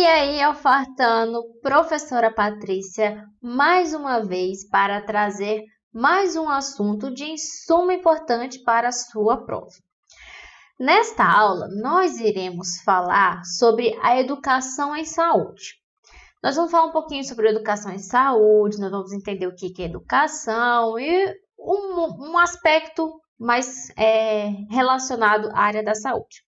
aí, Alfartano, professora Patrícia, mais uma vez para trazer mais um assunto de suma importância para a sua prova. Nesta aula, nós iremos falar sobre a educação em saúde. Nós vamos falar um pouquinho sobre educação em saúde, nós vamos entender o que é educação e um aspecto mais relacionado à área da saúde.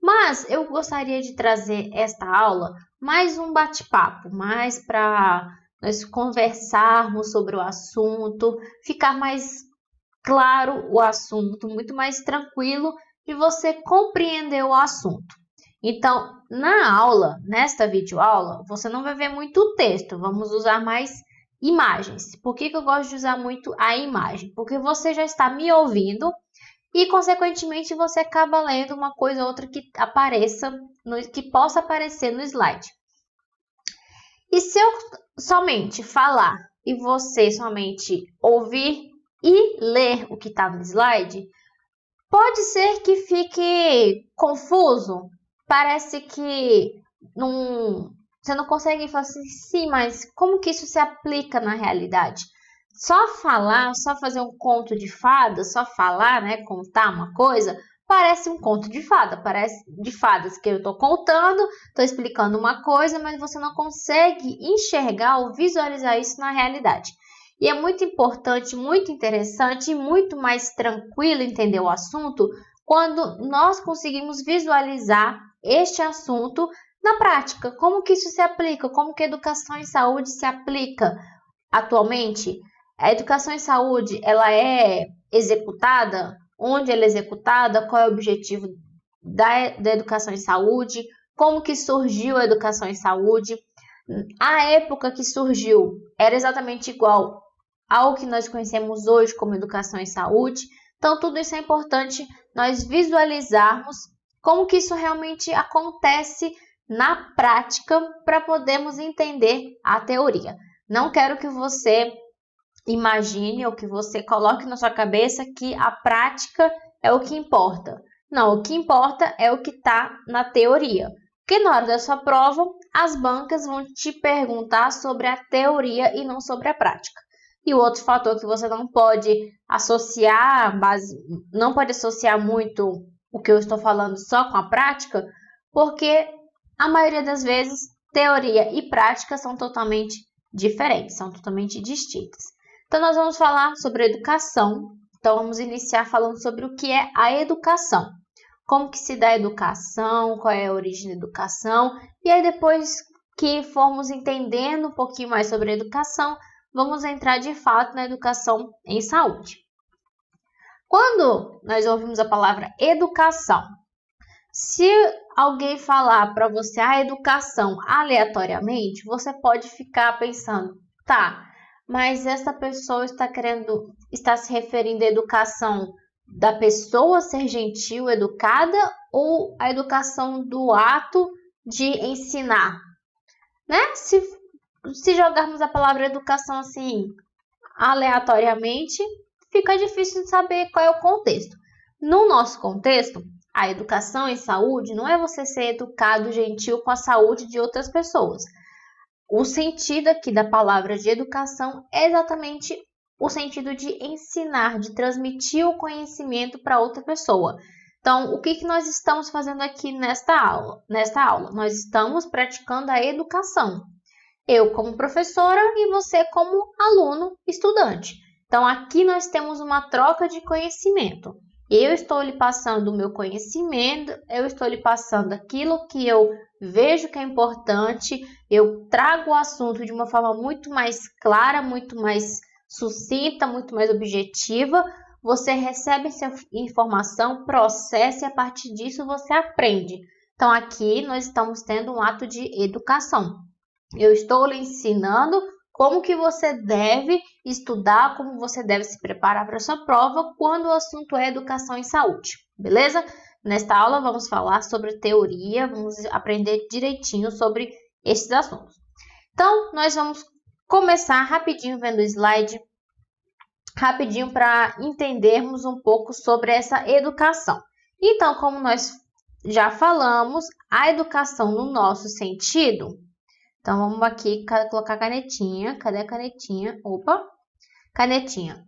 Mas eu gostaria de trazer esta aula mais um bate-papo, mais para nós conversarmos sobre o assunto, ficar mais claro o assunto, muito mais tranquilo de você compreender o assunto. Então, na aula, nesta videoaula, você não vai ver muito texto, vamos usar mais imagens. Por que eu gosto de usar muito a imagem? Porque você já está me ouvindo e, consequentemente, você acaba lendo uma coisa ou outra que apareça, que possa aparecer no slide. E se eu somente falar e você somente ouvir e ler o que está no slide, pode ser que fique confuso. Parece que você não consegue falar assim, sim, mas como que isso se aplica na realidade? Só falar, só fazer um conto de fadas, só falar, né, contar uma coisa, parece um conto de fada, parece de fadas que eu estou contando, estou explicando uma coisa, mas você não consegue enxergar ou visualizar isso na realidade. E é muito importante, muito interessante e muito mais tranquilo entender o assunto quando nós conseguimos visualizar este assunto na prática. Como que isso se aplica? Como que a educação em saúde se aplica atualmente? A educação em saúde, ela é executada? Onde ela é executada? Qual é o objetivo da educação em saúde? Como que surgiu a educação em saúde? A época que surgiu era exatamente igual ao que nós conhecemos hoje como educação em saúde. Então, tudo isso é importante nós visualizarmos como que isso realmente acontece na prática para podermos entender a teoria. Não quero que você imagine ou que você coloque na sua cabeça que a prática é o que importa. Não, o que importa é o que está na teoria. Porque na hora da sua prova, as bancas vão te perguntar sobre a teoria e não sobre a prática. E o outro fator que você não pode associar, não pode associar muito o que eu estou falando só com a prática, porque a maioria das vezes teoria e prática são totalmente diferentes, são totalmente distintas. Então, nós vamos falar sobre educação. Então, vamos iniciar falando sobre o que é a educação. Como que se dá a educação, qual é a origem da educação. E aí, depois que formos entendendo um pouquinho mais sobre a educação, vamos entrar de fato na educação em saúde. Quando nós ouvimos a palavra educação, se alguém falar para você a educação aleatoriamente, você pode ficar pensando, tá, mas essa pessoa está se referindo à educação da pessoa ser gentil, educada, ou a educação do ato de ensinar? Né? Se jogarmos a palavra educação assim aleatoriamente, fica difícil de saber qual é o contexto. No nosso contexto, a educação em saúde não é você ser educado, gentil com a saúde de outras pessoas. O sentido aqui da palavra de educação é exatamente o sentido de ensinar, de transmitir o conhecimento para outra pessoa. Então, o que nós estamos fazendo aqui nesta aula? Nós estamos praticando a educação. Eu como professora e você como aluno, estudante. Então, aqui nós temos uma troca de conhecimento. Eu estou lhe passando o meu conhecimento, eu estou lhe passando aquilo que eu vejo que é importante, eu trago o assunto de uma forma muito mais clara, muito mais sucinta, muito mais objetiva. Você recebe essa informação, processa e a partir disso você aprende. Então, aqui nós estamos tendo um ato de educação. Eu estou lhe ensinando como que você deve estudar, como você deve se preparar para a sua prova quando o assunto é educação em saúde, beleza? Nesta aula vamos falar sobre teoria, vamos aprender direitinho sobre esses assuntos. Então, nós vamos começar rapidinho vendo o slide, rapidinho para entendermos um pouco sobre essa educação. Então, como nós já falamos a educação no nosso sentido. Então, vamos aqui colocar a canetinha. Cadê a canetinha? Opa! Canetinha.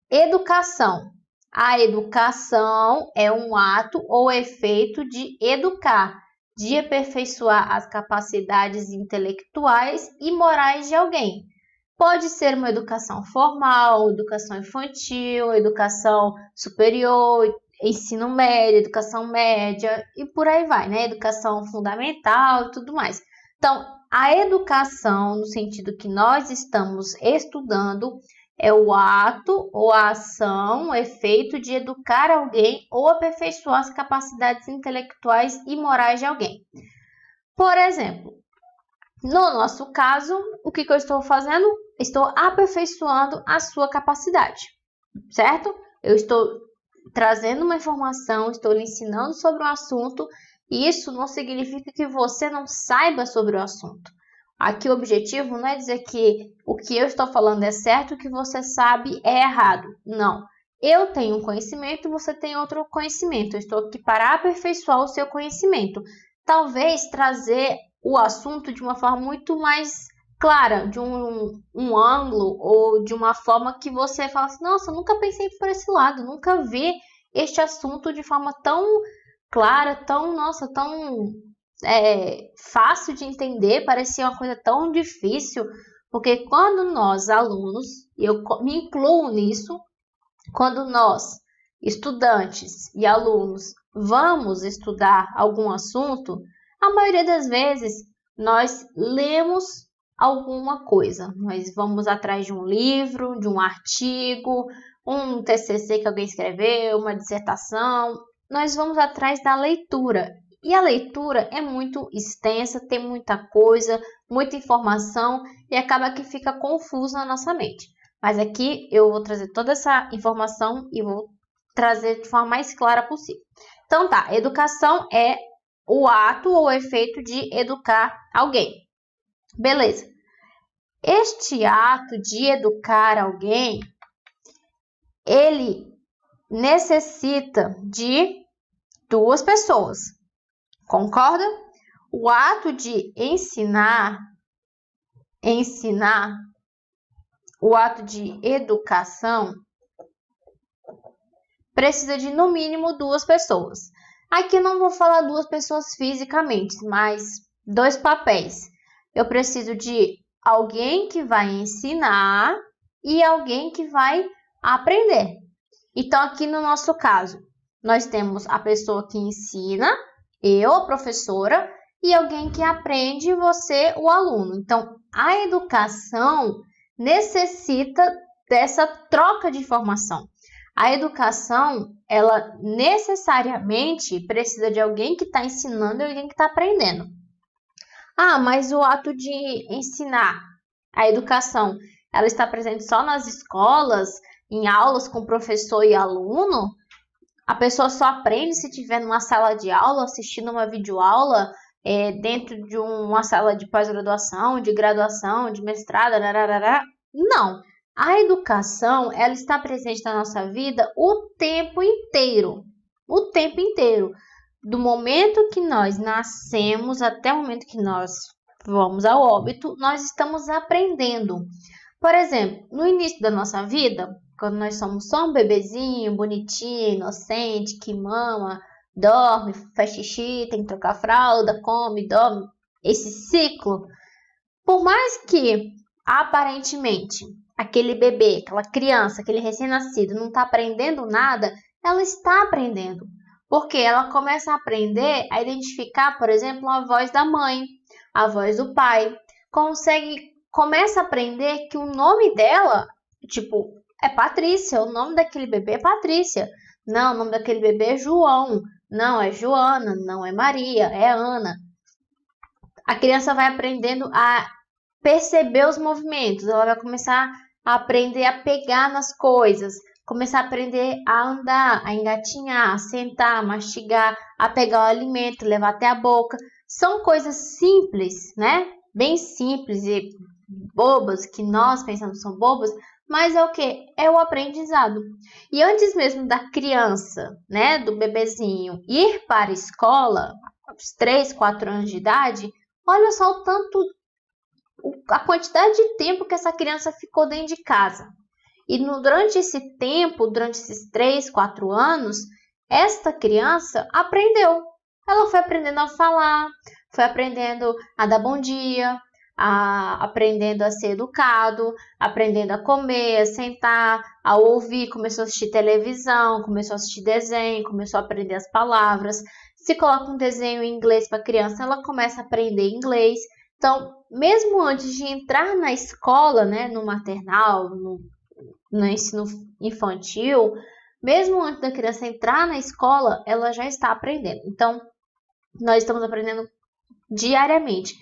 Educação. A educação é um ato ou efeito de educar, de aperfeiçoar as capacidades intelectuais e morais de alguém. Pode ser uma educação formal, educação infantil, educação superior, ensino médio, educação média e por aí vai, né? Educação fundamental e tudo mais. Então, a educação, no sentido que nós estamos estudando, é o ato ou a ação, o efeito de educar alguém ou aperfeiçoar as capacidades intelectuais e morais de alguém. Por exemplo, no nosso caso, o que eu estou fazendo? Estou aperfeiçoando a sua capacidade, certo? Eu estou trazendo uma informação, estou lhe ensinando sobre um assunto, e isso não significa que você não saiba sobre o assunto. Aqui o objetivo não é dizer que o que eu estou falando é certo, o que você sabe é errado. Não. Eu tenho um conhecimento, você tem outro conhecimento. Eu estou aqui para aperfeiçoar o seu conhecimento. Talvez trazer o assunto de uma forma muito mais clara, de um ângulo ou de uma forma que você fala assim, nossa, nunca pensei por esse lado, nunca vi este assunto de forma tão clara, tão fácil de entender, parecia uma coisa tão difícil, porque quando nós, alunos, e eu me incluo nisso, quando nós, estudantes e alunos, vamos estudar algum assunto, a maioria das vezes nós lemos alguma coisa. Nós vamos atrás de um livro, de um artigo, um TCC que alguém escreveu, uma dissertação. Nós vamos atrás da leitura. E a leitura é muito extensa, tem muita coisa, muita informação e acaba que fica confuso na nossa mente. Mas aqui eu vou trazer toda essa informação e vou trazer de forma mais clara possível. Então tá, educação é o ato ou efeito de educar alguém. Beleza. Este ato de educar alguém, ele necessita de duas pessoas. Concorda? O ato de ensinar, o ato de educação, precisa de no mínimo duas pessoas. Aqui eu não vou falar duas pessoas fisicamente, mas dois papéis. Eu preciso de alguém que vai ensinar e alguém que vai aprender. Então, aqui no nosso caso, nós temos a pessoa que ensina, eu, a professora, e alguém que aprende, você, o aluno. Então, a educação necessita dessa troca de informação. A educação, ela necessariamente precisa de alguém que está ensinando e alguém que está aprendendo. Ah, mas o ato de ensinar, a educação, ela está presente só nas escolas, em aulas com professor e aluno? A pessoa só aprende se estiver numa sala de aula, assistindo uma videoaula, dentro de uma sala de pós-graduação, de graduação, de mestrado, rararara. Não. A educação, ela está presente na nossa vida o tempo inteiro. O tempo inteiro. Do momento que nós nascemos até o momento que nós vamos ao óbito, nós estamos aprendendo. Por exemplo, no início da nossa vida, quando nós somos só um bebezinho, bonitinho, inocente, que mama, dorme, faz xixi, tem que trocar fralda, come, dorme, esse ciclo, por mais que aparentemente aquele bebê, aquela criança, aquele recém-nascido não está aprendendo nada, ela está aprendendo. Porque ela começa a aprender a identificar, por exemplo, a voz da mãe, a voz do pai. Começa a aprender que o nome dela, é Patrícia, o nome daquele bebê é Patrícia. Não, o nome daquele bebê é João. Não, é Joana, não é Maria, é Ana. A criança vai aprendendo a perceber os movimentos, ela vai começar a aprender a pegar nas coisas, começar a aprender a andar, a engatinhar, a sentar, a mastigar, a pegar o alimento, levar até a boca. São coisas simples, né? Bem simples e bobas, que nós pensamos que são bobas, mas é o quê? É o aprendizado. E antes mesmo da criança, né, do bebezinho, ir para a escola, aos 3, 4 anos de idade, olha só o tanto, a quantidade de tempo que essa criança ficou dentro de casa. E durante esse tempo, durante esses 3, 4 anos, esta criança aprendeu. Ela foi aprendendo a falar, foi aprendendo a dar bom dia, aprendendo a ser educado, aprendendo a comer, a sentar, a ouvir, começou a assistir televisão, começou a assistir desenho, começou a aprender as palavras. Se coloca um desenho em inglês para a criança, ela começa a aprender inglês. Então, mesmo antes de entrar na escola, né, no maternal, no ensino infantil, mesmo antes da criança entrar na escola, ela já está aprendendo. Então, nós estamos aprendendo diariamente.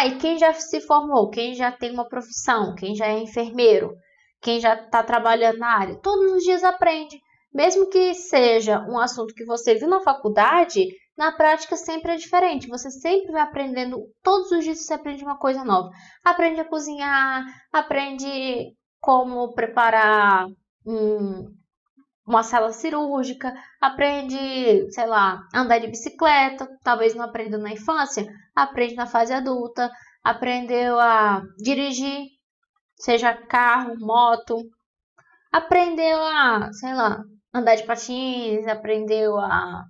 E quem já se formou, quem já tem uma profissão, quem já é enfermeiro, quem já está trabalhando na área, todos os dias aprende. Mesmo que seja um assunto que você viu na faculdade, na prática sempre é diferente. Você sempre vai aprendendo, todos os dias você aprende uma coisa nova. Aprende a cozinhar, aprende como preparar uma sala cirúrgica, aprende, sei lá, andar de bicicleta, talvez não aprenda na infância, aprende na fase adulta, aprendeu a dirigir, seja carro, moto, aprendeu a, sei lá, andar de patins, aprendeu a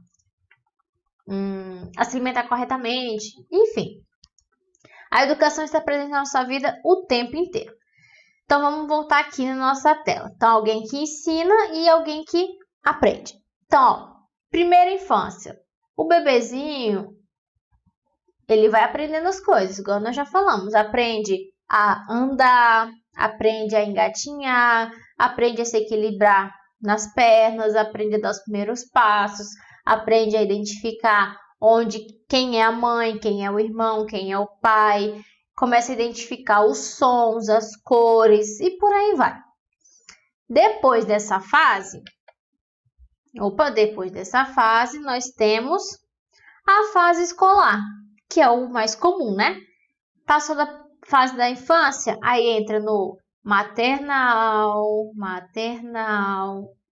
se alimentar corretamente, enfim. A educação está presente na nossa vida o tempo inteiro. Então, vamos voltar aqui na nossa tela. Então, alguém que ensina e alguém que aprende. Então, ó, primeira infância. O bebezinho, ele vai aprendendo as coisas, igual nós já falamos. Aprende a andar, aprende a engatinhar, aprende a se equilibrar nas pernas, aprende a dar os primeiros passos, aprende a identificar quem é a mãe, quem é o irmão, quem é o pai. Começa a identificar os sons, as cores e por aí vai. Depois dessa fase, nós temos a fase escolar, que é o mais comum, né? Passou da fase da infância, aí entra no maternal,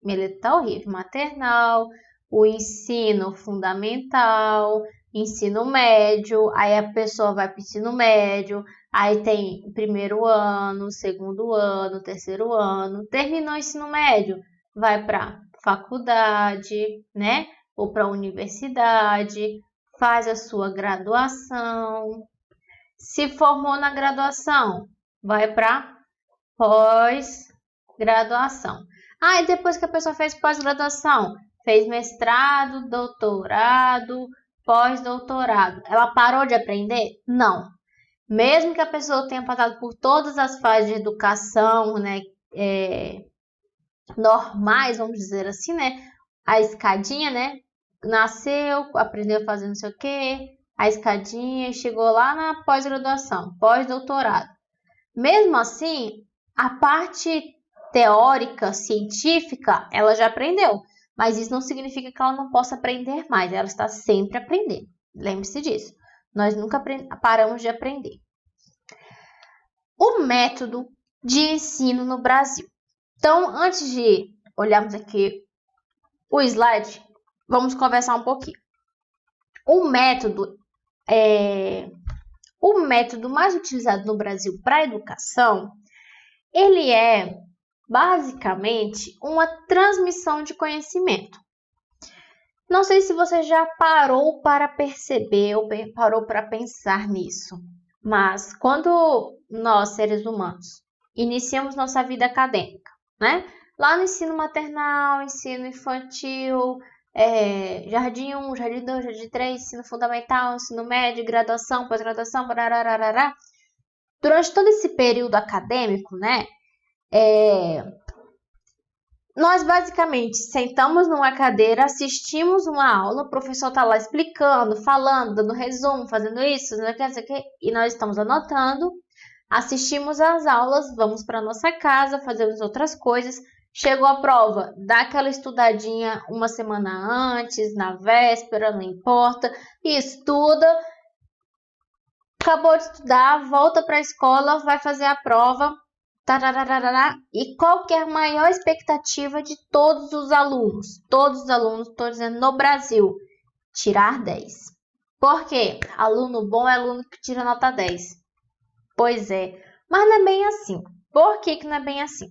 ele tá horrível, maternal, o ensino fundamental, ensino médio, aí a pessoa vai para o ensino médio, aí tem o primeiro ano, segundo ano, terceiro ano, terminou o ensino médio, vai para faculdade, né? Ou para a universidade, faz a sua graduação. Se formou na graduação, vai para pós-graduação. E depois que a pessoa fez pós-graduação, fez mestrado, doutorado, pós-doutorado, ela parou de aprender? Não. Mesmo que a pessoa tenha passado por todas as fases de educação, né, normais, vamos dizer assim, né, a escadinha, né, nasceu, aprendeu a fazer não sei o quê, a escadinha e chegou lá na pós-graduação, pós-doutorado. Mesmo assim, a parte teórica, científica, ela já aprendeu. Mas isso não significa que ela não possa aprender mais. Ela está sempre aprendendo. Lembre-se disso. Nós nunca paramos de aprender. O método de ensino no Brasil. Então, antes de olharmos aqui o slide, vamos conversar um pouquinho. O método mais utilizado no Brasil para a educação, ele é basicamente uma transmissão de conhecimento. Não sei se você já parou para perceber ou parou para pensar nisso, mas quando nós, seres humanos, iniciamos nossa vida acadêmica, né? Lá no ensino maternal, ensino infantil, jardim 1, jardim 2, jardim 3, ensino fundamental, ensino médio, graduação, pós-graduação, durante todo esse período acadêmico, né? Nós basicamente sentamos numa cadeira, assistimos uma aula, o professor está lá explicando, falando, dando resumo, fazendo isso, não sei o que, e nós estamos anotando, assistimos às aulas, vamos para nossa casa, fazemos outras coisas. Chegou a prova, dá aquela estudadinha uma semana antes, na véspera, não importa, e estuda. Acabou de estudar, volta para a escola, vai fazer a prova. tarararará, e qual que é a maior expectativa de todos os alunos? Todos os alunos, estou dizendo no Brasil, tirar 10. Por quê? Aluno bom é aluno que tira nota 10. Pois é, mas não é bem assim. Por que que não é bem assim?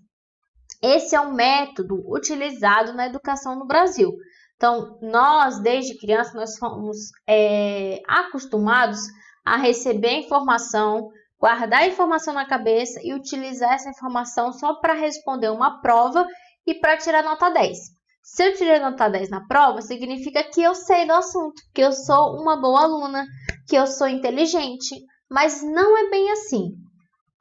Esse é um método utilizado na educação no Brasil. Então, nós, desde criança, nós fomos acostumados a receber informação, guardar a informação na cabeça e utilizar essa informação só para responder uma prova e para tirar nota 10. Se eu tirei nota 10 na prova, significa que eu sei do assunto, que eu sou uma boa aluna, que eu sou inteligente, mas não é bem assim.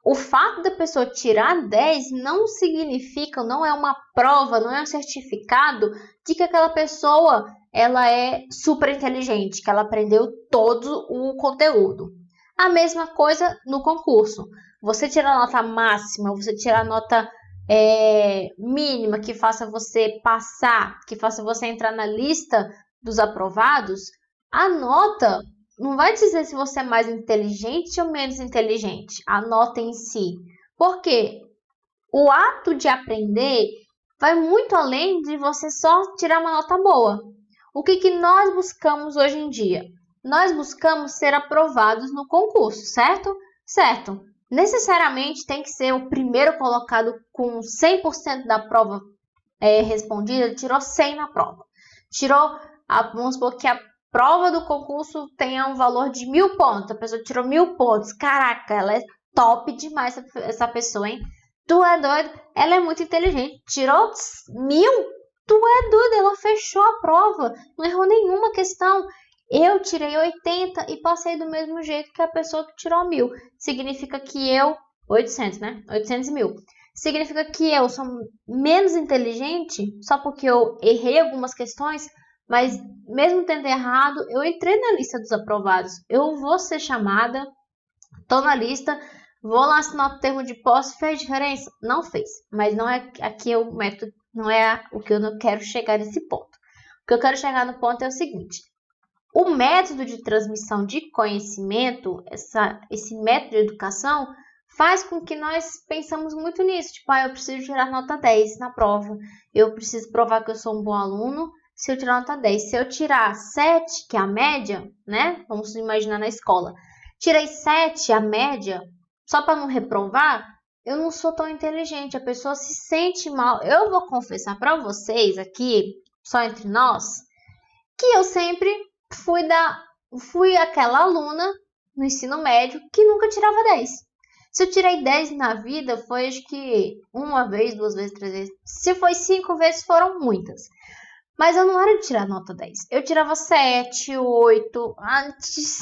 O fato da pessoa tirar 10 não significa, não é uma prova, não é um certificado de que aquela pessoa ela é super inteligente, que ela aprendeu todo o conteúdo. A mesma coisa no concurso. Você tirar a nota máxima, você tirar a nota mínima que faça você passar, que faça você entrar na lista dos aprovados, a nota não vai dizer se você é mais inteligente ou menos inteligente, a nota em si. Porque o ato de aprender vai muito além de você só tirar uma nota boa. O que nós buscamos hoje em dia? Nós buscamos ser aprovados no concurso, certo? Certo. Necessariamente tem que ser o primeiro colocado com 100% da prova respondida, tirou 100 na prova. Vamos supor que a prova do concurso tenha um valor de 1.000 pontos. A pessoa tirou 1.000 pontos. Caraca, ela é top demais essa pessoa, hein? Tu é doido? Ela é muito inteligente. Tirou 1.000? Tu é doido? Ela fechou a prova. Não errou nenhuma questão. Eu tirei 80 e passei do mesmo jeito que a pessoa que tirou 1.000. Significa que eu... 800, né? 800 e 1.000. Significa que eu sou menos inteligente só porque eu errei algumas questões, mas mesmo tendo errado, eu entrei na lista dos aprovados. Eu vou ser chamada, tô na lista, vou lá assinar o termo de posse. Fez diferença? Não fez. Mas não é aqui o método, não é o que eu não quero chegar nesse ponto. O que eu quero chegar no ponto é o seguinte. O método de transmissão de conhecimento, esse método de educação, faz com que nós pensamos muito nisso. Tipo, eu preciso tirar nota 10 na prova. Eu preciso provar que eu sou um bom aluno. Se eu tirar nota 10, se eu tirar 7, que é a média, né? Vamos imaginar na escola. Tirei 7, a média, só para não reprovar, eu não sou tão inteligente. A pessoa se sente mal. Eu vou confessar para vocês aqui, só entre nós, que eu sempre fui aquela aluna no ensino médio que nunca tirava 10. Se eu tirei 10 na vida, foi acho que uma vez, 2 vezes, 3 vezes. Se foi 5 vezes, foram muitas. Mas eu não era de tirar nota 10. Eu tirava 7, 8, antes,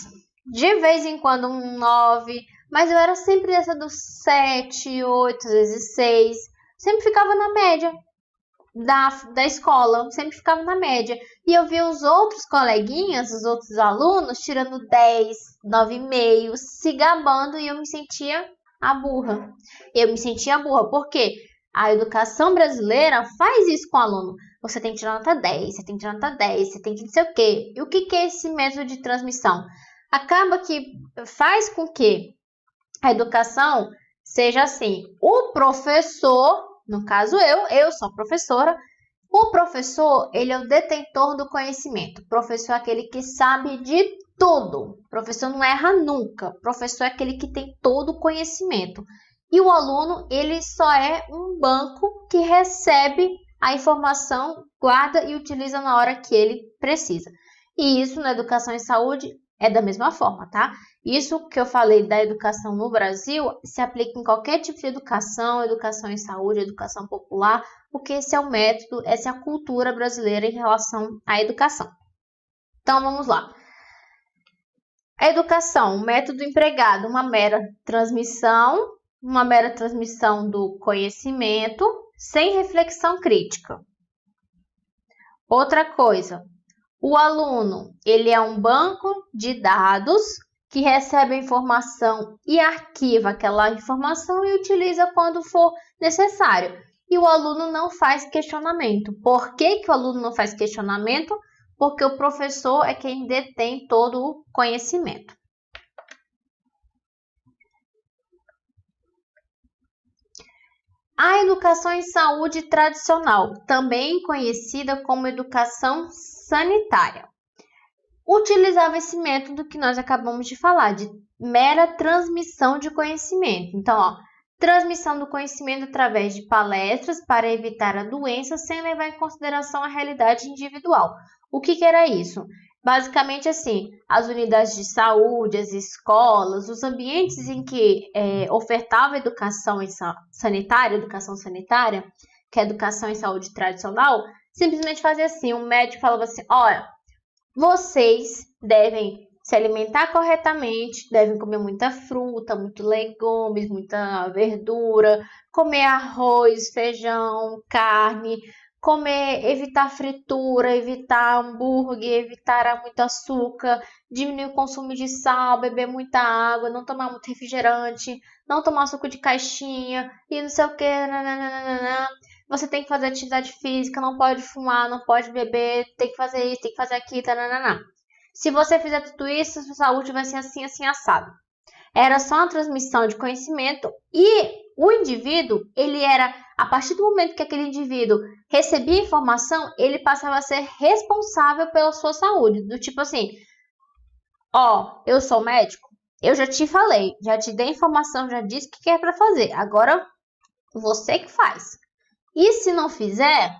de vez em quando um 9. Mas eu era sempre essa dos 7, 8, às vezes 6. Sempre ficava na média da escola. Sempre ficava na média. E eu via os outros coleguinhas, os outros alunos, tirando 10, 9,5, se gabando. E eu me sentia a burra. Por quê? A educação brasileira faz isso com o aluno. Você tem que tirar nota 10, você tem que tirar nota 10, você tem que não sei o quê. E o que é esse método de transmissão? Acaba que faz com que a educação seja assim. O professor, no caso eu sou professora, o professor, ele é o detentor do conhecimento. O professor é aquele que sabe de tudo. O professor não erra nunca. O professor é aquele que tem todo o conhecimento. E o aluno, ele só é um banco que recebe a informação, guarda e utiliza na hora que ele precisa. E isso na educação e saúde é da mesma forma, tá? Isso que eu falei da educação no Brasil se aplica em qualquer tipo de educação, educação em saúde, educação popular, porque esse é o método, essa é a cultura brasileira em relação à educação. Então, vamos lá. A educação, o método empregado, uma mera transmissão do conhecimento sem reflexão crítica. Outra coisa, o aluno, ele é um banco de dados que recebe a informação e arquiva aquela informação e utiliza quando for necessário. E o aluno não faz questionamento. Por que o aluno não faz questionamento? Porque o professor é quem detém todo o conhecimento. A educação em saúde tradicional, também conhecida como educação sanitária, utilizava esse método que nós acabamos de falar, de mera transmissão de conhecimento. Então, transmissão do conhecimento através de palestras para evitar a doença sem levar em consideração a realidade individual. O que era isso? Basicamente assim, as unidades de saúde, as escolas, os ambientes em que ofertava educação sanitária, que é a educação em saúde tradicional, simplesmente fazia assim, o médico falava assim, olha, vocês devem se alimentar corretamente, devem comer muita fruta, muito legumes, muita verdura, comer arroz, feijão, carne, evitar fritura, evitar hambúrguer, evitar muito açúcar, diminuir o consumo de sal, beber muita água, não tomar muito refrigerante, não tomar suco de caixinha e não sei o que. Você tem que fazer atividade física, não pode fumar, não pode beber, tem que fazer isso, tem que fazer aquilo, Se você fizer tudo isso, a sua saúde vai ser assim, assim, assado. Era só uma transmissão de conhecimento e o indivíduo, ele era, a partir do momento que aquele indivíduo recebia informação, ele passava a ser responsável pela sua saúde. Do tipo assim, eu sou médico, eu já te falei, já te dei informação, já disse o que é para fazer. Agora, você que faz. E se não fizer,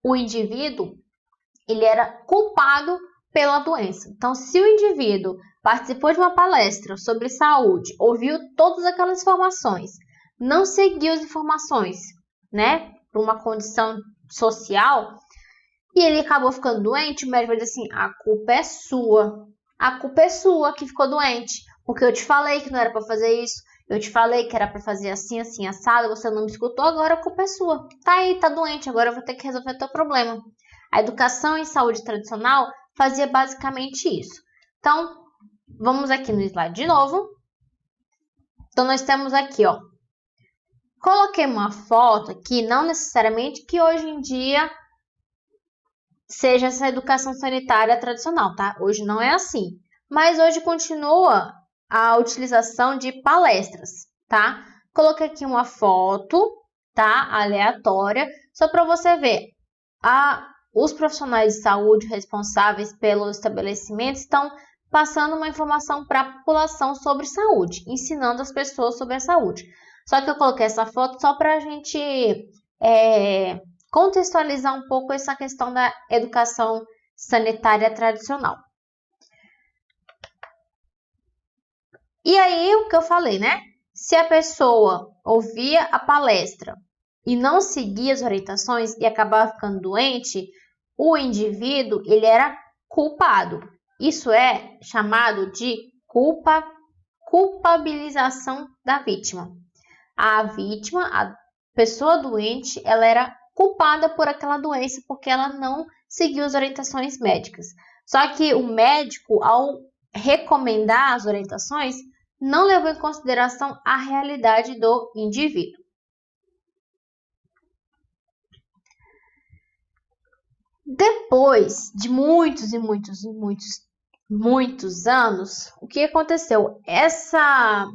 o indivíduo, ele era culpado pela doença. Então, se o indivíduo participou de uma palestra sobre saúde, ouviu todas aquelas informações, não seguiu as informações, por uma condição social, e ele acabou ficando doente, o médico vai dizer assim, a culpa é sua. A culpa é sua que ficou doente, porque eu te falei que não era para fazer isso, eu te falei que era para fazer assim, assim, assado, você não me escutou, agora a culpa é sua. Tá aí, tá doente, agora eu vou ter que resolver o teu problema. A educação em saúde tradicional fazia basicamente isso. Então, vamos aqui no slide de novo. Então, nós temos aqui, coloquei uma foto aqui, não necessariamente que hoje em dia seja essa educação sanitária tradicional, tá? Hoje não é assim. Mas hoje continua a utilização de palestras, tá? Coloquei aqui uma foto, tá? Aleatória, só para você ver. Os profissionais de saúde responsáveis pelo estabelecimento estão passando uma informação para a população sobre saúde, ensinando as pessoas sobre a saúde. Só que eu coloquei essa foto só para a gente contextualizar um pouco essa questão da educação sanitária tradicional. E aí, o que eu falei, Se a pessoa ouvia a palestra e não seguia as orientações e acabava ficando doente, o indivíduo, ele era culpado. Isso é chamado de culpabilização da vítima. A vítima, a pessoa doente, ela era culpada por aquela doença porque ela não seguiu as orientações médicas. Só que o médico, ao recomendar as orientações, não levou em consideração a realidade do indivíduo. Depois de muitos anos, o que aconteceu? Essa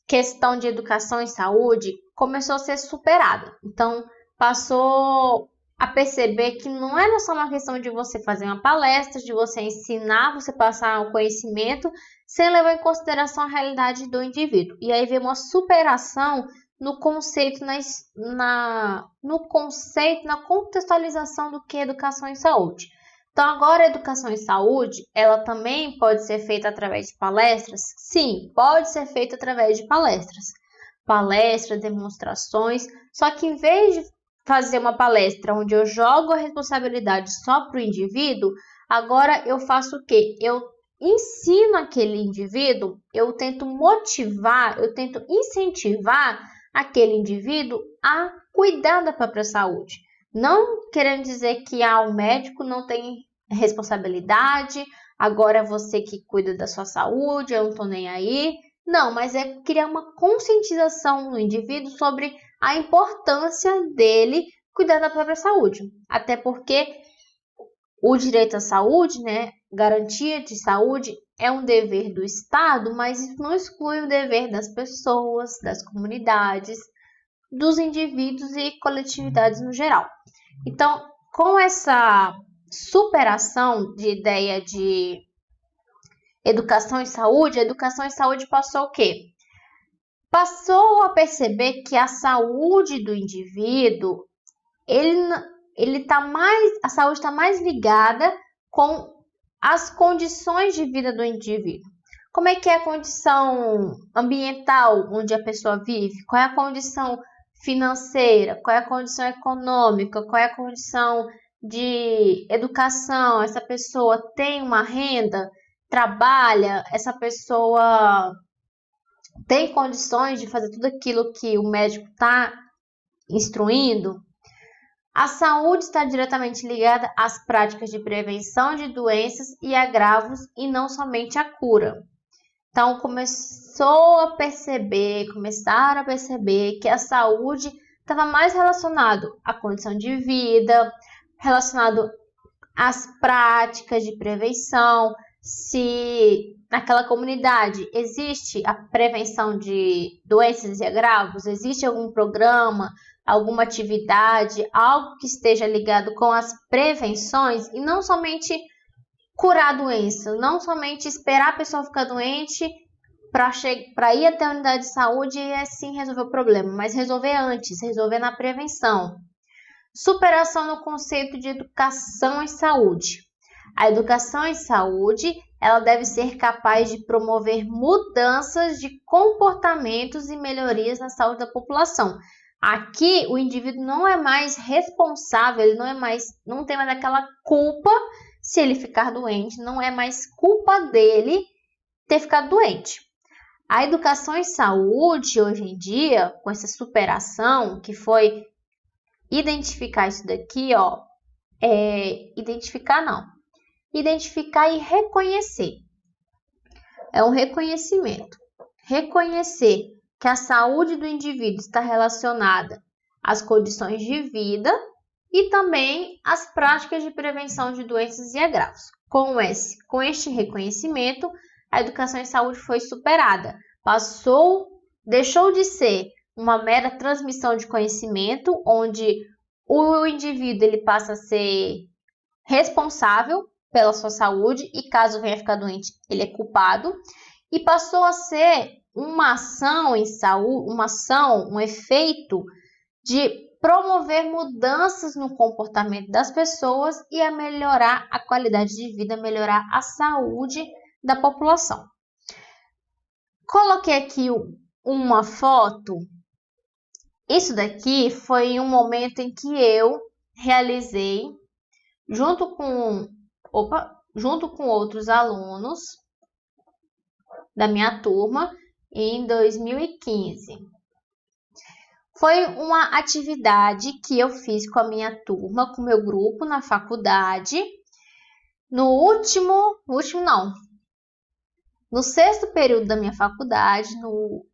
questão de educação em saúde começou a ser superada. Então, passou a perceber que não era só uma questão de você fazer uma palestra, de você ensinar, você passar o conhecimento, sem levar em consideração a realidade do indivíduo. E aí veio uma superação no conceito, na contextualização do que é educação em saúde. Então, agora a educação em saúde, ela também pode ser feita através de palestras? Sim, pode ser feita através de palestras. Palestras, demonstrações, só que em vez de fazer uma palestra onde eu jogo a responsabilidade só para o indivíduo, agora eu faço o quê? Eu ensino aquele indivíduo, eu tento motivar, eu tento incentivar aquele indivíduo a cuidar da própria saúde. Não querendo dizer que o médico não tem responsabilidade, agora é você que cuida da sua saúde, eu não estou nem aí. Não, mas é criar uma conscientização no indivíduo sobre a importância dele cuidar da própria saúde. Até porque o direito à saúde, garantia de saúde, é um dever do Estado, mas isso não exclui o dever das pessoas, das comunidades, dos indivíduos e coletividades no geral. Então, com essa superação de ideia de educação e saúde, a educação e saúde passou o quê? Passou a perceber que a saúde do indivíduo, a saúde está mais ligada com as condições de vida do indivíduo. Como é que é a condição ambiental onde a pessoa vive? Qual é a condição financeira? Qual é a condição econômica? Qual é a condição de educação? Essa pessoa tem uma renda? Trabalha? Essa pessoa tem condições de fazer tudo aquilo que o médico está instruindo? A saúde está diretamente ligada às práticas de prevenção de doenças e agravos e não somente à cura. Então, começaram a perceber que a saúde estava mais relacionado à condição de vida, relacionado às práticas de prevenção, se naquela comunidade existe a prevenção de doenças e agravos, existe algum programa, alguma atividade, algo que esteja ligado com as prevenções e não somente curar a doença, não somente esperar a pessoa ficar doente para ir até a unidade de saúde e assim resolver o problema, mas resolver antes, resolver na prevenção. Superação no conceito de educação em saúde. A educação em saúde, ela deve ser capaz de promover mudanças de comportamentos e melhorias na saúde da população. Aqui, o indivíduo não é mais responsável, ele não tem mais aquela culpa se ele ficar doente, não é mais culpa dele ter ficado doente. A educação em saúde, hoje em dia, com essa superação, que foi identificar isso daqui, identificar e reconhecer. É um reconhecimento. Reconhecer que a saúde do indivíduo está relacionada às condições de vida e também às práticas de prevenção de doenças e agravos. Com este reconhecimento, a educação em saúde foi superada. Deixou de ser uma mera transmissão de conhecimento, onde o indivíduo ele passa a ser responsável pela sua saúde e caso venha ficar doente, ele é culpado, e passou a ser uma ação em saúde, um efeito de promover mudanças no comportamento das pessoas e a melhorar a qualidade de vida, melhorar a saúde da população. Coloquei aqui uma foto. Isso daqui foi um momento em que eu realizei, junto com outros alunos da minha turma, em 2015. Foi uma atividade que eu fiz com a minha turma, com o meu grupo na faculdade, no sexto período da minha faculdade, no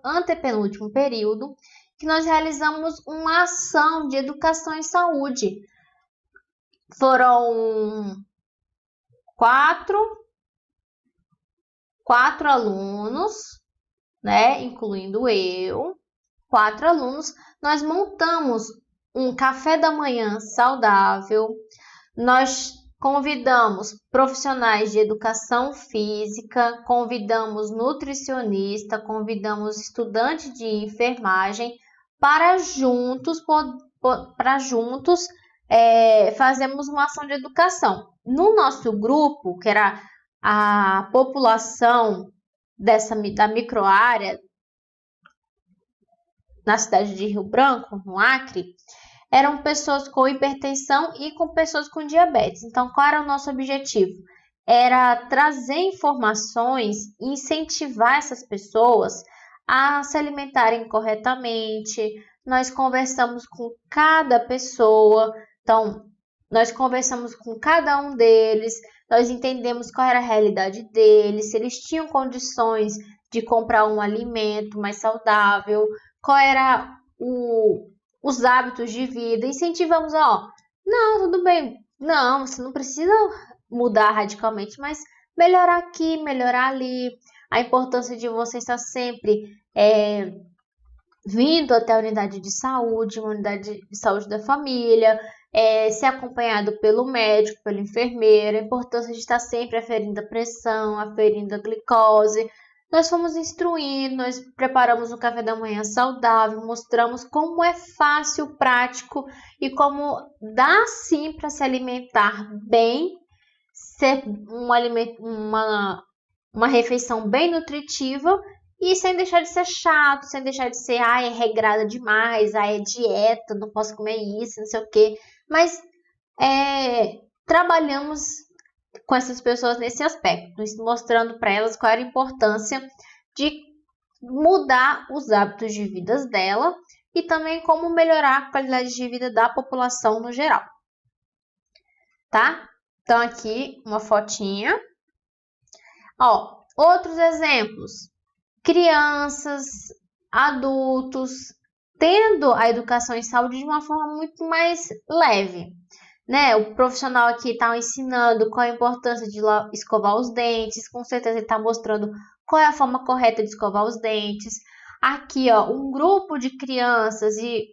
antepenúltimo período, que nós realizamos uma ação de educação em saúde. Foram quatro alunos, né, incluindo eu, 4 alunos, nós montamos um café da manhã saudável, nós convidamos profissionais de educação física, convidamos nutricionista, convidamos estudantes de enfermagem para juntos fazermos uma ação de educação. No nosso grupo, que era a população da microárea na cidade de Rio Branco, no Acre, eram pessoas com hipertensão e com pessoas com diabetes. Então, qual era o nosso objetivo? Era trazer informações e incentivar essas pessoas a se alimentarem corretamente. Nós conversamos com cada pessoa, então, nós conversamos com cada um deles, nós entendemos qual era a realidade deles, se eles tinham condições de comprar um alimento mais saudável, qual era os hábitos de vida, incentivamos, não, tudo bem, não, você não precisa mudar radicalmente, mas melhorar aqui, melhorar ali, a importância de você estar sempre vindo até a unidade de saúde, uma unidade de saúde da família, ser acompanhado pelo médico, pelo enfermeiro, a importância de estar sempre aferindo a pressão, aferindo a glicose. Nós fomos instruindo, nós preparamos um café da manhã saudável, mostramos como é fácil, prático e como dá sim para se alimentar bem, ser uma refeição bem nutritiva e sem deixar de ser chato, sem deixar de ser, é regrada demais, é dieta, não posso comer isso, não sei o quê. Mas trabalhamos com essas pessoas nesse aspecto, mostrando para elas qual era a importância de mudar os hábitos de vida dela e também como melhorar a qualidade de vida da população no geral. Tá? Então aqui uma fotinha. Outros exemplos. Crianças, adultos, tendo a educação em saúde de uma forma muito mais leve. Né? O profissional aqui está ensinando qual a importância de escovar os dentes, com certeza ele está mostrando qual é a forma correta de escovar os dentes. Aqui, um grupo de crianças e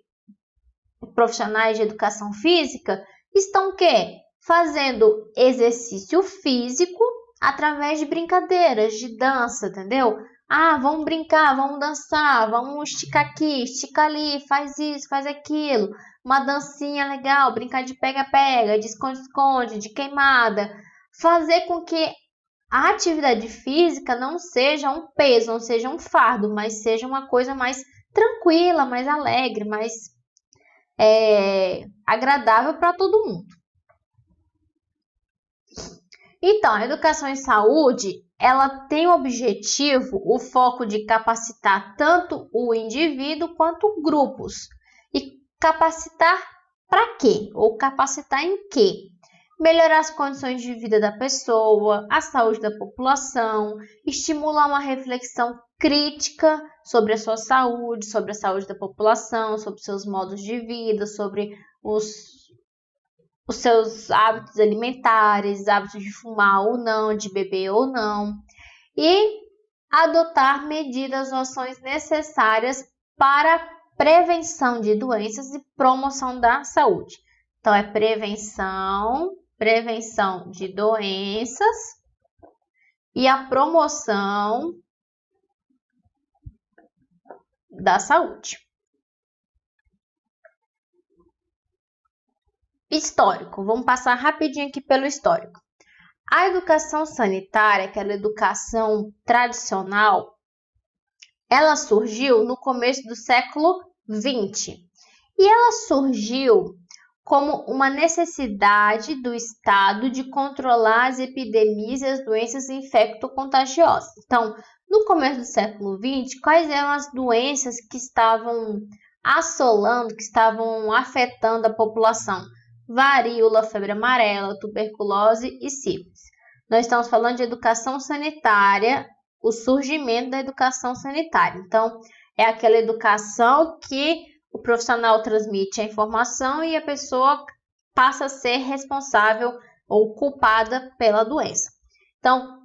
profissionais de educação física estão o quê? Fazendo exercício físico através de brincadeiras, de dança, entendeu? Vamos brincar, vamos dançar, vamos esticar aqui, esticar ali, faz isso, faz aquilo. Uma dancinha legal, brincar de pega-pega, de esconde-esconde, de queimada. Fazer com que a atividade física não seja um peso, não seja um fardo, mas seja uma coisa mais tranquila, mais alegre, mais agradável para todo mundo. Então, a educação em saúde, ela tem o objetivo, o foco de capacitar tanto o indivíduo quanto grupos. E capacitar para quê? Ou capacitar em quê? Melhorar as condições de vida da pessoa, a saúde da população, estimular uma reflexão crítica sobre a sua saúde, sobre a saúde da população, sobre seus modos de vida, sobre os seus hábitos alimentares, hábitos de fumar ou não, de beber ou não, e adotar medidas ou ações necessárias para prevenção de doenças e promoção da saúde. Então, é prevenção de doenças e a promoção da saúde. Histórico, vamos passar rapidinho aqui pelo histórico. A educação sanitária, aquela educação tradicional, ela surgiu no começo do século XX. E ela surgiu como uma necessidade do Estado de controlar as epidemias e as doenças infecto-contagiosas. Então, no começo do século XX, quais eram as doenças que estavam assolando, que estavam afetando a população? Varíola, febre amarela, tuberculose e sífilis. Nós estamos falando de educação sanitária, o surgimento da educação sanitária. Então, é aquela educação que o profissional transmite a informação e a pessoa passa a ser responsável ou culpada pela doença. Então,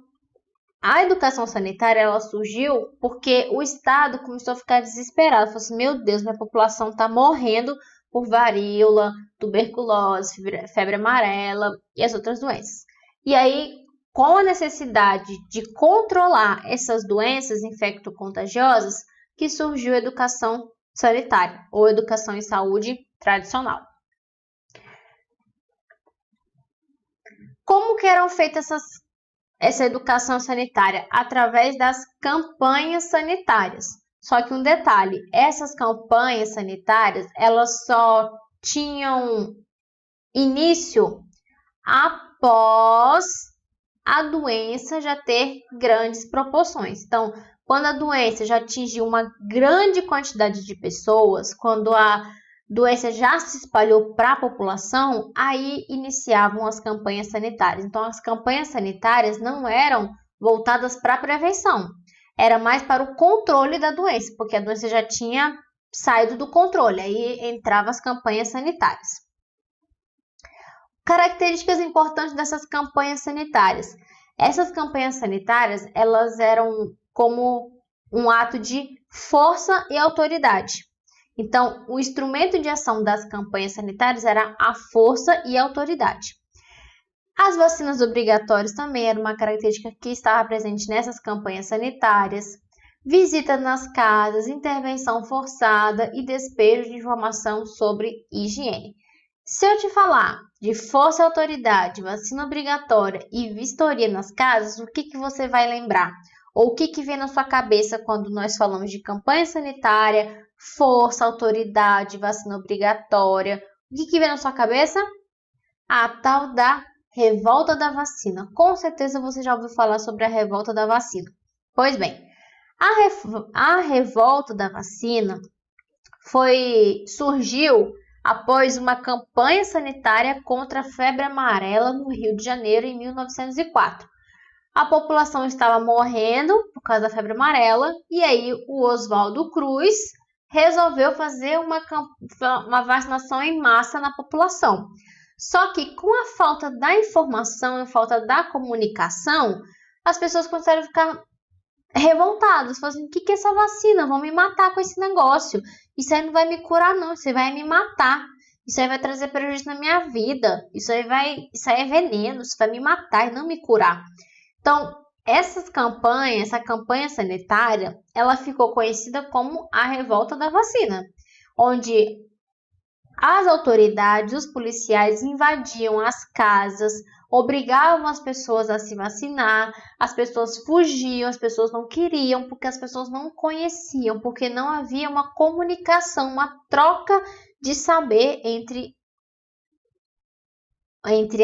a educação sanitária ela surgiu porque o Estado começou a ficar desesperado. Falou assim, meu Deus, minha população está morrendo por varíola, tuberculose, febre amarela e as outras doenças. E aí, com a necessidade de controlar essas doenças infecto-contagiosas, que surgiu a educação sanitária ou educação em saúde tradicional. Como que eram feitas essa educação sanitária? Através das campanhas sanitárias. Só que um detalhe, essas campanhas sanitárias, elas só tinham início após a doença já ter grandes proporções. Então, quando a doença já atingiu uma grande quantidade de pessoas, quando a doença já se espalhou para a população, aí iniciavam as campanhas sanitárias. Então, as campanhas sanitárias não eram voltadas para a prevenção, era mais para o controle da doença, porque a doença já tinha saído do controle, aí entravam as campanhas sanitárias. Características importantes dessas campanhas sanitárias. Essas campanhas sanitárias, elas eram como um ato de força e autoridade. Então, o instrumento de ação das campanhas sanitárias era a força e a autoridade. As vacinas obrigatórias também eram uma característica que estava presente nessas campanhas sanitárias. Visita nas casas, intervenção forçada e despejo de informação sobre higiene. Se eu te falar de força e autoridade, vacina obrigatória e vistoria nas casas, o que você vai lembrar? Ou o que vem na sua cabeça quando nós falamos de campanha sanitária, força, autoridade, vacina obrigatória? O que vem na sua cabeça? A tal da revolta da vacina. Com certeza você já ouviu falar sobre a revolta da vacina. Pois bem, a revolta da vacina surgiu após uma campanha sanitária contra a febre amarela no Rio de Janeiro em 1904. A população estava morrendo por causa da febre amarela e aí o Oswaldo Cruz resolveu fazer uma vacinação em massa na população. Só que com a falta da informação e a falta da comunicação, as pessoas começaram a ficar revoltadas, falando assim, o que é essa vacina? Vão me matar com esse negócio. Isso aí não vai me curar não, isso aí vai me matar. Isso aí vai trazer prejuízo na minha vida. Isso aí é veneno, isso vai me matar e não me curar. Então, essa campanha sanitária, ela ficou conhecida como a revolta da vacina, onde as autoridades, os policiais invadiam as casas, obrigavam as pessoas a se vacinar, as pessoas fugiam, as pessoas não queriam, porque as pessoas não conheciam, porque não havia uma comunicação, uma troca de saber entre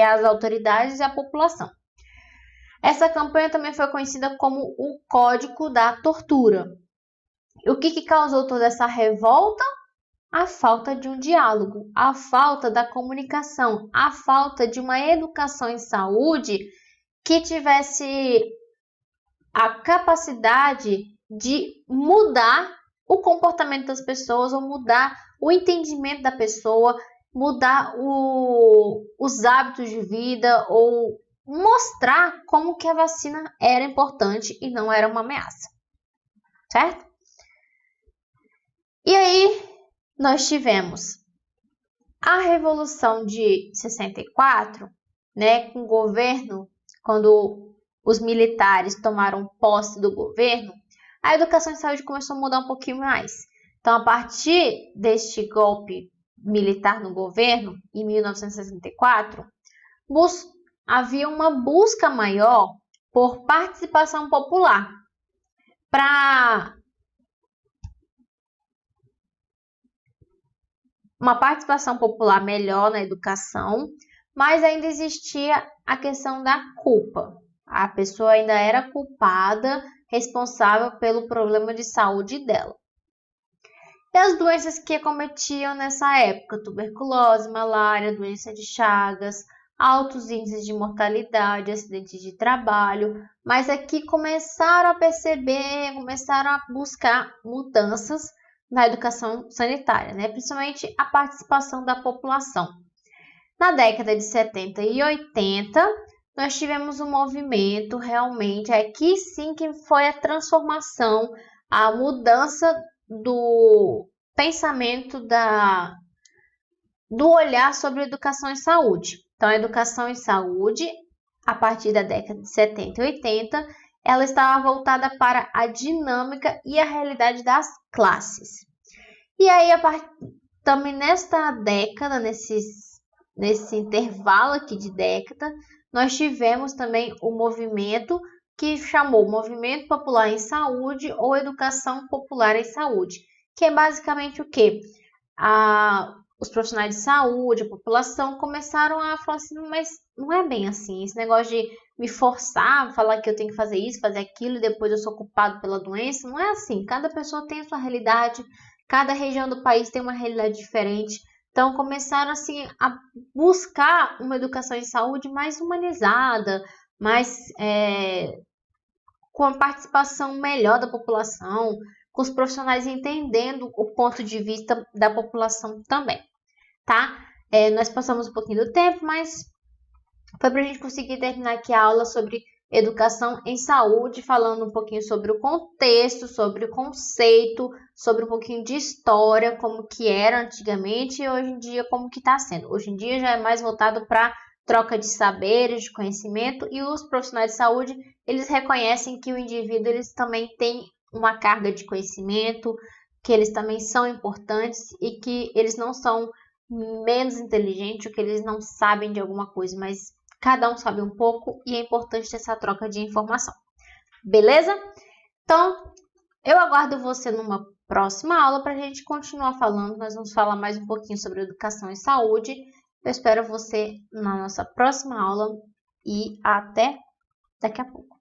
as autoridades e a população. Essa campanha também foi conhecida como o Código da Tortura. O que causou toda essa revolta? A falta de um diálogo, a falta da comunicação, a falta de uma educação em saúde que tivesse a capacidade de mudar o comportamento das pessoas ou mudar o entendimento da pessoa, mudar os hábitos de vida ou mostrar como que a vacina era importante e não era uma ameaça, certo? E aí, nós tivemos a Revolução de 64, né, com o governo, quando os militares tomaram posse do governo, a educação e saúde começou a mudar um pouquinho mais. Então, a partir deste golpe militar no governo, em 1964, havia uma busca maior por participação popular para uma participação popular melhor na educação, mas ainda existia a questão da culpa. A pessoa ainda era culpada, responsável pelo problema de saúde dela. E as doenças que acometiam nessa época, tuberculose, malária, doença de Chagas, altos índices de mortalidade, acidentes de trabalho, mas aqui começaram a perceber, começaram a buscar mudanças na educação sanitária, né? Principalmente a participação da população. Na década de 70 e 80, nós tivemos um movimento realmente, aqui sim que foi a transformação, a mudança do pensamento, do olhar sobre educação e saúde. Então, a educação e saúde, a partir da década de 70 e 80, ela estava voltada para a dinâmica e a realidade das classes. E aí, também nesta década, nesse intervalo aqui de década, nós tivemos também o movimento que chamou Movimento Popular em Saúde ou Educação Popular em Saúde, que é basicamente o quê? Os profissionais de saúde, a população, começaram a falar assim, mas não é bem assim, esse negócio de me forçar, falar que eu tenho que fazer isso, fazer aquilo, e depois eu sou culpado pela doença, não é assim, cada pessoa tem a sua realidade, cada região do país tem uma realidade diferente, então começaram assim a buscar uma educação em saúde mais humanizada, mais com a participação melhor da população, com os profissionais entendendo o ponto de vista da população também, tá? Nós passamos um pouquinho do tempo, mas foi para a gente conseguir terminar aqui a aula sobre Educação em Saúde, falando um pouquinho sobre o contexto, sobre o conceito, sobre um pouquinho de história, como que era antigamente e hoje em dia como que está sendo. Hoje em dia já é mais voltado para troca de saberes, de conhecimento, e os profissionais de saúde, eles reconhecem que o indivíduo, eles também tem uma carga de conhecimento, que eles também são importantes e que eles não são menos inteligentes, ou que eles não sabem de alguma coisa, mas cada um sabe um pouco e é importante ter essa troca de informação. Beleza? Então, eu aguardo você numa próxima aula para a gente continuar falando. Nós vamos falar mais um pouquinho sobre educação e saúde. Eu espero você na nossa próxima aula e até daqui a pouco.